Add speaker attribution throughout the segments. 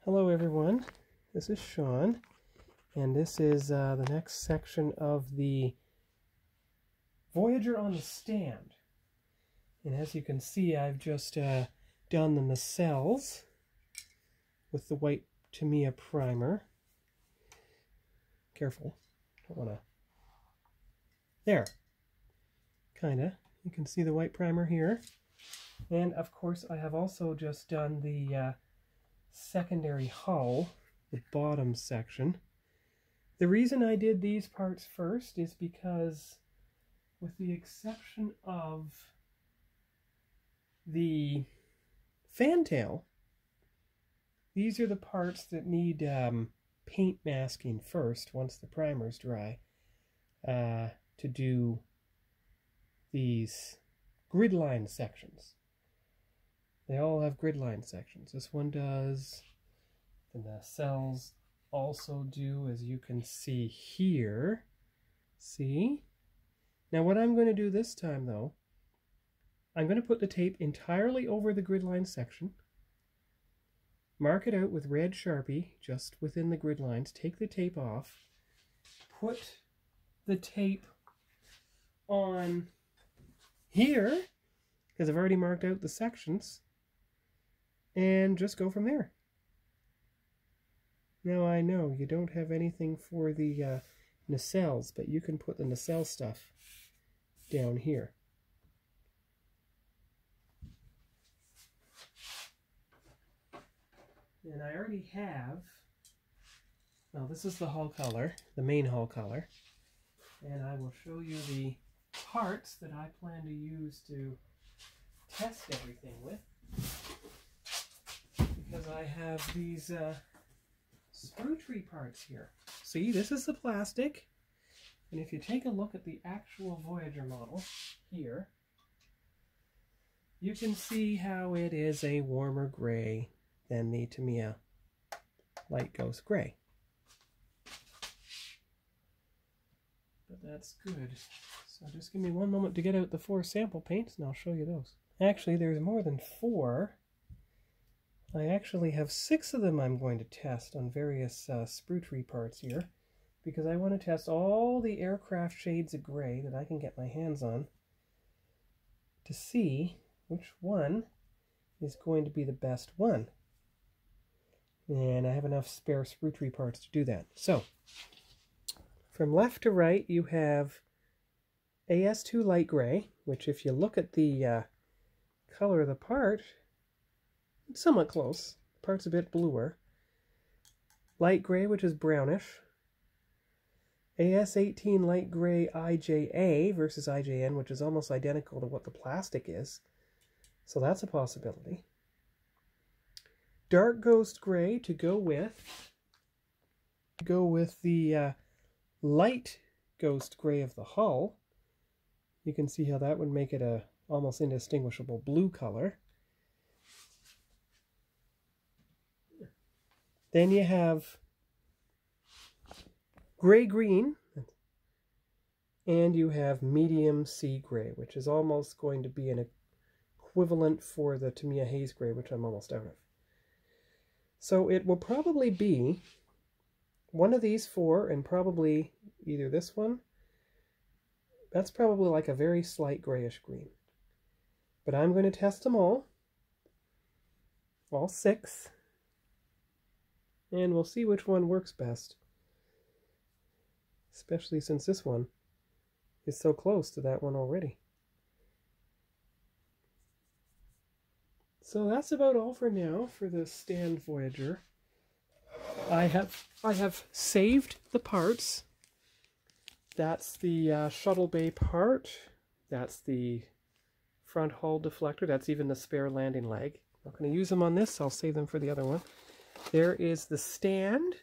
Speaker 1: Hello everyone, this is Sean, and this is the next section of the Voyager on the stand. And as you can see, I've just done the nacelles with the white Tamiya primer. Careful, don't want to... There, kinda. You can see the white primer here. And of course I have also just done the secondary hull, the bottom section. The reason I did these parts first is because, with the exception of the fantail, these are the parts that need paint masking first once the primer's dry to do these grid line sections. They all have grid line sections. This one does. The nacelles also do, as you can see here. See? Now what I'm going to do this time though, I'm going to put the tape entirely over the grid line section. Mark it out with red Sharpie just within the grid lines. Take the tape off. Put the tape on here, because I've already marked out the sections. And just go from there. Now I know you don't have anything for the nacelles, but you can put the nacelle stuff down here. And I already have, well, this is the hull color, the main hull color. And I will show you the parts that I plan to use to test everything with. Because I have these sprue tree parts here. See, this is the plastic, and if you take a look at the actual Voyager model here, you can see how it is a warmer gray than the Tamiya light ghost gray. But that's good. So just give me one moment to get out the 4 sample paints and I'll show you those. Actually, there's more than 4. I actually have 6 of them I'm going to test on various sprue tree parts here, because I want to test all the aircraft shades of gray that I can get my hands on to see which one is going to be the best one. And I have enough spare sprue tree parts to do that. So, from left to right you have AS2 light gray, which if you look at the color of the part, it's somewhat close. The part's a bit bluer. Light gray, which is brownish. AS18 light gray IJA versus IJN, which is almost identical to what the plastic is. So that's a possibility. Dark ghost gray to go with the light ghost gray of the hull. You can see how that would make it a almost indistinguishable blue color. Then you have gray-green, and you have medium sea gray, which is almost going to be an equivalent for the Tamiya haze gray, which I'm almost out of. So it will probably be one of these 4, and probably either this one. That's probably like a very slight grayish green. But I'm going to test them all 6. And we'll see which one works best. Especially since this one is so close to that one already. So that's about all for now for the stand Voyager. I have saved the parts. That's the shuttle bay part. That's the front hull deflector. That's even the spare landing leg. I'm not going to use them on this. I'll save them for the other one. There is the stand.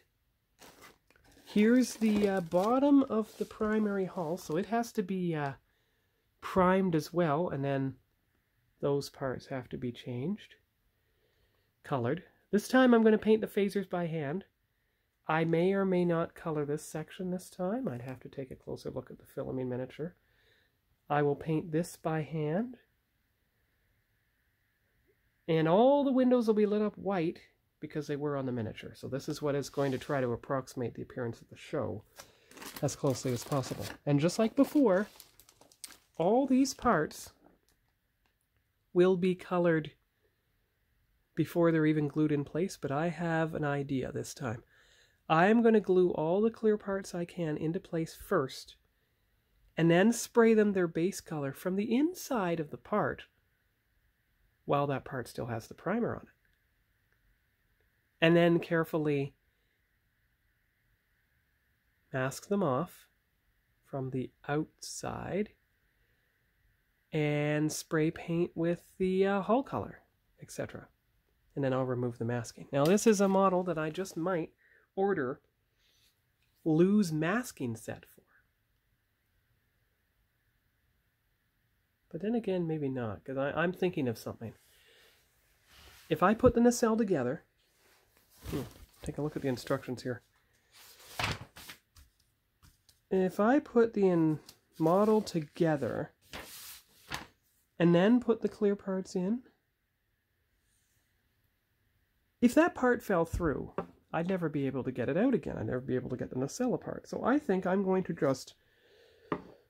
Speaker 1: Here's the bottom of the primary hull, so it has to be primed as well, and then those parts have to be changed, colored. This time I'm going to paint the phasers by hand. I may or may not color this section this time. I'd have to take a closer look at the filming miniature. I will paint this by hand. And all the windows will be lit up white because they were on the miniature. So this is what is going to try to approximate the appearance of the show as closely as possible. And just like before, all these parts will be colored before they're even glued in place, but I have an idea this time. I'm going to glue all the clear parts I can into place first, and then spray them their base color from the inside of the part while that part still has the primer on it. And then carefully mask them off from the outside and spray paint with the hull color, etc. And then I'll remove the masking. Now this is a model that I just might order loose masking set for. But then again, maybe not, because I'm thinking of something. If I put the nacelle together, take a look at the instructions here. If I put the model together and then put the clear parts in, if that part fell through, I'd never be able to get it out again. I'd never be able to get the nacelle apart. So I think I'm going to just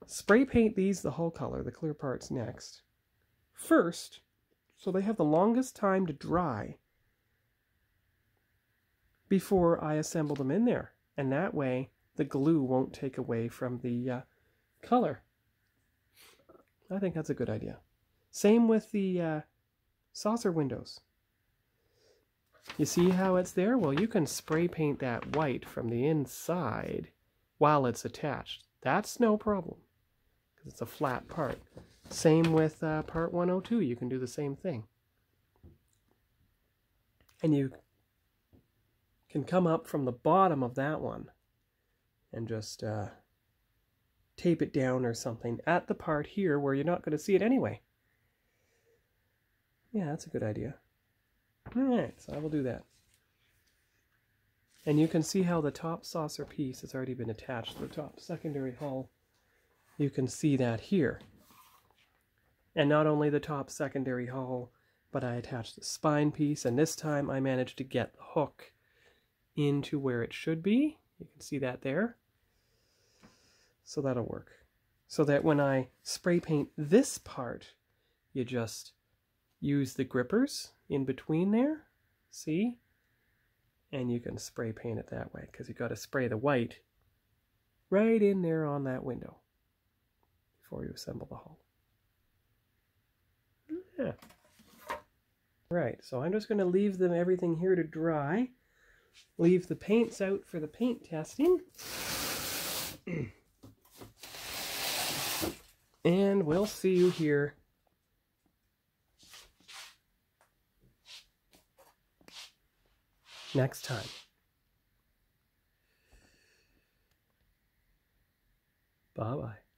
Speaker 1: spray paint these the hull color, the clear parts next, first, so they have the longest time to dry before I assemble them in there. And that way, the glue won't take away from the color. I think that's a good idea. Same with the saucer windows. You see how it's there? Well, you can spray paint that white from the inside while it's attached. That's no problem, because it's a flat part. Same with part 102. You can do the same thing. And you can come up from the bottom of that one and just tape it down or something at the part here where you're not going to see it anyway. Yeah, that's a good idea. Alright, so I will do that. And you can see how the top saucer piece has already been attached to the top secondary hull. You can see that here. And not only the top secondary hull, but I attached the spine piece, and this time I managed to get the hook into where it should be. You can see that there. So that'll work. So that when I spray paint this part, you just use the grippers in between there, see? And you can spray paint it that way, because you've got to spray the white right in there on that window before you assemble the hull. Yeah. Right, so I'm just going to leave everything here to dry. Leave the paints out for the paint testing. And we'll see you here next time. Bye-bye.